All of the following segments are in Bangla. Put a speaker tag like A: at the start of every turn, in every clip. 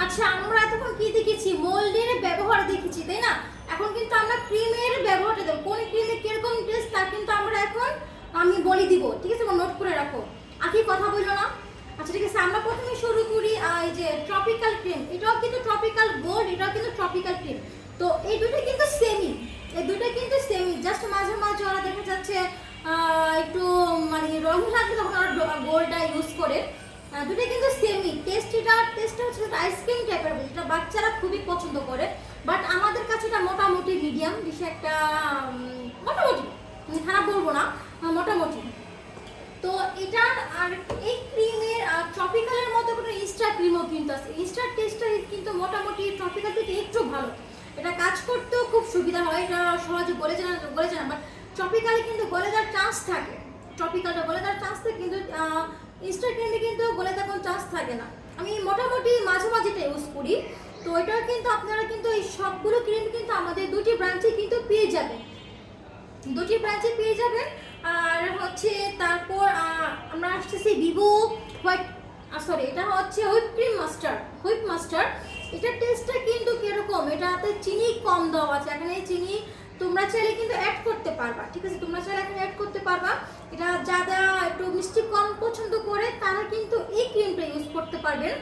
A: আচ্ছা, আমরা এতক্ষণ কি দেখেছি? মোল্ডের ব্যবহার দেখেছি, তাই না? এখন কিন্তু আমরা ক্রিমের ব্যবহারটা দেবো। কোন ক্রিমে কিরকম টেস্ট তা কিন্তু আমরা এখন আমি বলে দিব, ঠিক আছে? নোট করে রাখো, আগে কথা বললো না। আচ্ছা ঠিক আছে, আমরা প্রথমে শুরু করি এই যে ট্রপিক্যাল ক্রিম। এটাও কিন্তু ট্রপিক্যাল গোল্ড, এটাও কিন্তু ট্রপিক্যাল ক্রিম। তো এই দুটো কিন্তু সেমই, এই দুটো কিন্তু সেমই, জাস্ট মাঝে মাঝে ওরা দেখা যাচ্ছে একটু মানে রং লাগবে তখন ওরা গোল্ডটা ইউজ করে। দুটো কিন্তু সেমই টেস্টটা হচ্ছে আইসক্রিম টাইপের, যেটা বাচ্চারা খুবই পছন্দ করে। বাট আমাদের কাছে এটা মোটামুটি মিডিয়াম, বেশি একটা মোটামুটি, খারাপ বলবো না, মোটামুটি। তো এটার আর এই ক্রিমের ট্রপিক্যালের মতো কোনো ইনস্টা ক্রিমও কিন্তু আছে। ইনস্টার টেস্টটা কিন্তু মোটামুটি ট্রপিক্যাল থেকে একটু ভালো। এটা কাজ করতেও খুব সুবিধা হয়, এটা সহজে গলে যায় না। বাট ট্রপিক্যালে কিন্তু গলে যাওয়ার চান্স থাকে, ট্রপিক্যালটা গলে যাওয়ার চান্স থাকে, কিন্তু ইনস্টা ক্রিমে কিন্তু গলে যাওয়ার কোনো চান্স থাকে না। আমি মোটামুটি মাঝে মাঝে এটা ইউজ করি। তো এটা কিন্তু আপনারা কিন্তু এই সবগুলো ক্রিম কিন্তু আমাদের দুটি ব্রাঞ্চে কিন্তু পেয়ে যাবেন, দুটি ব্রাঞ্চে পেয়ে যাবেন। আর হচ্ছে তারপর আমরা আসতেছি ভিভো হোয়াইট, সরি এটা হচ্ছে হুইপ মাস্টার। এটার টেস্টটা কিন্তু কিরকম, এটাতে চিনি কম দেওয়া আছে। এখানে চিনি তোমরা চাইলে কিন্তু অ্যাড করতে পারবা, ঠিক আছে? তোমরা চাইলে এখানে অ্যাড করতে পারবা। এটা যারা একটু মিষ্টি কম পছন্দ করে তারা কিন্তু এই ক্রিমটা ইউজ করতে পারবেন।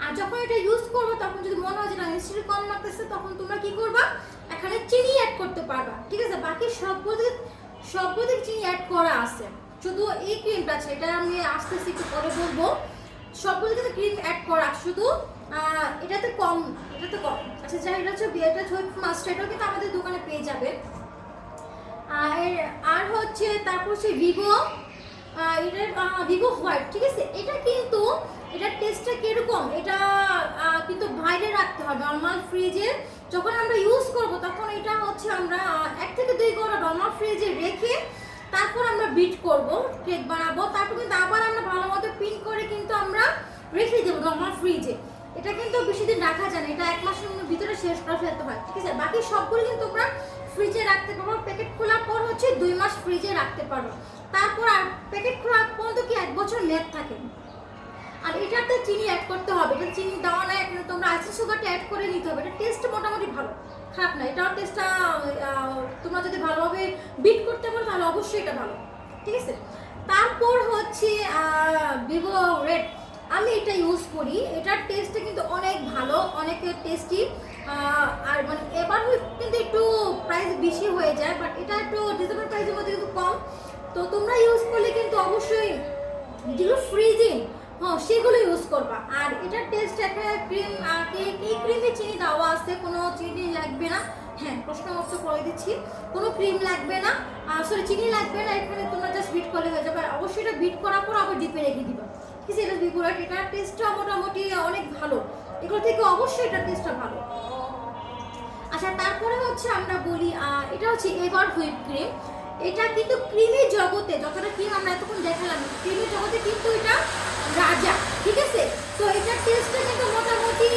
A: আর যখন এটা ইউজ করবো তখন যদি মনে হয় যে না মিষ্টি কম লাগতেছে, তখন তোমরা কি করবা, এখানে চিনি অ্যাড করতে পারবা, ঠিক আছে? বাকি সবগুলোতে চিনি অ্যাড করা আছে, শুধু এই ক্রিমটা আছে, এটা আমি আসতেছি একটু পরে বলবো। সবগুলোতে ক্রিম অ্যাড করা, শুধু এটাতে কম। আচ্ছা যাই, এটা হচ্ছে হুইপ মাস্টার, এটাও কিন্তু আমাদের দোকানে পেয়ে যাবেন। আর হচ্ছে তারপর হচ্ছে ভিভো হোয়াইট, ঠিক আছে? এটা কিন্তু এটার টেস্টটা কিরকম, এটা কিন্তু বাইরে রাখতে হবে নর্মাল ফ্রিজে। যখন আমরা ইউজ করব তখন এটা হচ্ছে আমরা 1 থেকে 2 ঘন্টা নর্মাল ফ্রিজে রেখে তারপর আমরা বিট করব, কেক বানাবো। তারপর কিন্তু আবার আমরা ভালো মতো পিন করে কিন্তু আমরা রেখে দেবো নর্মাল ফ্রিজে। এটা কিন্তু বেশি দিন রাখা যায় না, এটা 1 মাসের ভিতরে শেষ করে ফেলতে হয়, ঠিক আছে? বাকি সবগুলো কিন্তু তোমরা ফ্রিজে রাখতে পারবো। প্যাকেট খোলার পর হচ্ছে 2 মাস ফ্রিজে রাখতে পারবো। তারপর আর প্যাকেট খোলার পর্যন্ত কি 1 বছর মেয়াদ থাকে। আর এটাতে চিনি অ্যাড করতে হবে, এটা চিনি দেওয়া নাই, এখানে তোমরা আইসিং সুগারটা অ্যাড করে নিতে হবে। এটা টেস্ট মোটামুটি ভালো, খারাপ না। এটাও টেস্টটা তোমরা যদি ভালোভাবে বিট করতে পারো তাহলে অবশ্যই এটা ভালো, ঠিক আছে? তারপর হচ্ছে ভিভো রেড, আমি এটা ইউজ করি। এটার টেস্টটা কিন্তু অনেক ভালো, অনেক টেস্টি। আর মানে এবার কিন্তু একটু প্রাইস বেশি হয়ে যায়, বাট এটা একটু রিজনেবল প্রাইসের মধ্যে কিন্তু কম। তো তোমরা ইউজ করলে কিন্তু অবশ্যই যেগুলো ফ্রিজিং সেগুলো ইউজ করবা। আর এটার টেস্ট একটা ক্রিম, এই ক্রিমে চিনি দেওয়া আছে, কোনো চিনি লাগবে না। হ্যাঁ, প্রশ্ন মতো করে দিচ্ছি, কোনো ক্রিম লাগবে না, সরি চিনি লাগবে না। এখানে তোমরা জাস্ট বিট করলে হয়ে যাবে। আর অবশ্যই এটা বিট করার পর আবার ডিপে রেখে দিবা, ঠিক আছে? এটা বিপুরাট, এটার টেস্টটা মোটামুটি অনেক ভালো, এগুলো থেকে অবশ্যই এটার টেস্টটা ভালো। আচ্ছা তারপরে হচ্ছে আমরা বলি এটা হচ্ছে এভার হুইপ ক্রিম। এটা কিন্তু ক্রিমের জগতে, যতটা ক্রিম আমরা এতক্ষণ দেখালাম, ক্রিমের জগতে কিন্তু এটা রাজা, ঠিক আছে? তো এটার টেস্টটা কিন্তু মোটামুটি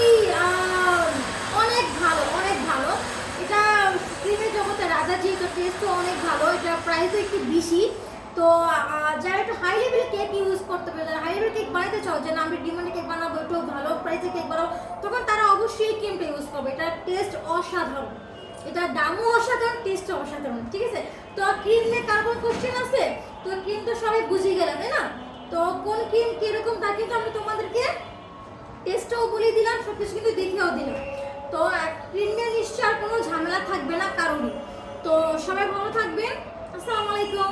A: অনেক ভালো, অনেক ভালো। এটা ক্রিমের জগতে রাজা, যেহেতু টেস্টও অনেক ভালো। এটা প্রাইসও একটু বেশি। তো যারা একটু হাই লেভেলের কেক ইউজ করতে পারে, যারা হাই লেভেলের কেক বানাতে চাও, যে না আমি ডিমান্ডে কেক বানাবো, একটু ভালো প্রাইসে কেক বানাবো, তখন তারা অবশ্যই এই ক্রিমটা ইউজ করবে। এটার টেস্ট অসাধারণ, এটার দামও অসাধারণ, টেস্টও অসাধারণ, ঠিক আছে? তো ক্রিম নিয়ে কার কোন কোশ্চেন আছে? তো ক্রিম তো সবাই বুঝে গেলে, তাই না? তো কোন ক্রিম কিরকম তা কিন্তু আমি তোমাদেরকে টেস্টও বলে দিলাম, সবকিছু কিন্তু দেখেও দিলাম। তো ক্রিম নিয়ে নিশ্চয়ই আর কোনো ঝামেলা থাকবে না কারোরই। তো সবাই ভালো থাকবেন, আসসালামু আলাইকুম।